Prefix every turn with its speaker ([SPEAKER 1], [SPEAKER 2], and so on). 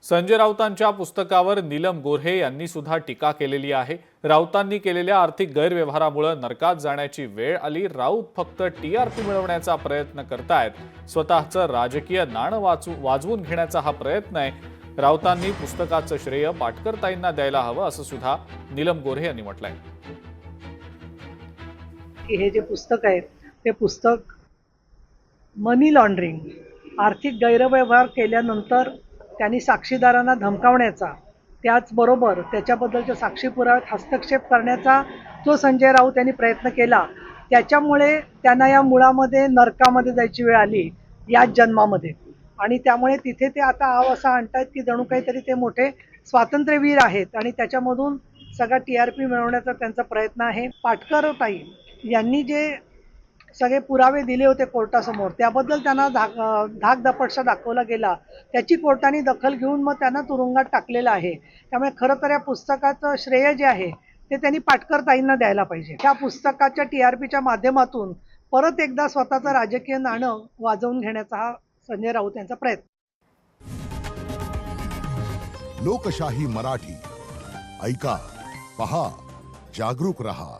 [SPEAKER 1] संजय राऊतांच्या पुस्तकावर नीलम गोऱ्हे यांनी सुद्धा टीका केलेली आहे। राऊतांनी केलेल्या आर्थिक गैरव्यवहारामुळे नरकात जाण्याची वेळ आली। राऊत फक्त टीआरपी मिळवण्याचा प्रयत्न करतायत। स्वतःचं राजकीय नाणं वाजवून घेण्याचा हा प्रयत्न आहे। राऊतांनी पुस्तकाचं श्रेय पाटकरताईंना द्यायला हवं असं सुद्धा नीलम गोऱ्हे यांनी म्हटलंय।
[SPEAKER 2] की हे जे पुस्तक आहे ते पुस्तक मनी लॉन्ड्रिंग, आर्थिक गैरव्यवहार केल्यानंतर त्यांनी साक्षीदारांना धमकावण्याचा, त्याचबरोबर त्याच्याबद्दलच्या साक्षी पुराव्यात हस्तक्षेप करण्याचा जो संजय राऊत यांनी प्रयत्न केला, त्याच्यामुळे त्यांना या मुळामध्ये नरकामध्ये जायची वेळ आली याच जन्मामध्ये। आणि त्यामुळे तिथे ते आता असा आणतायत की जणू काहीतरी ते मोठे स्वातंत्र्यवीर आहेत आणि त्याच्यामधून सगळा टीआरपी मिळवण्याचा त्यांचा प्रयत्न आहे। पाटकरताई यांनी जे सगळे पुरावे दिले होते कोर्टासमोर, त्याबद्दल त्यांना धाकदपटशा दाखवला गेला, त्याची कोर्टाने दखल घेऊन मग त्यांना तुरुंगात टाकलेलं आहे। त्यामुळे खरं तर या पुस्तकाचं श्रेय जे आहे ते त्यांनी पाटकरताईंना द्यायला पाहिजे। त्या पुस्तकाच्या टीआरपीच्या माध्यमातून परत एकदा स्वतःचं राजकीय नाणं वाजवून घेण्याचा हा संजय राऊत यांचा प्रयत्न।
[SPEAKER 3] लोकशाही मराठी ऐका, पहा, जागरूक रहा।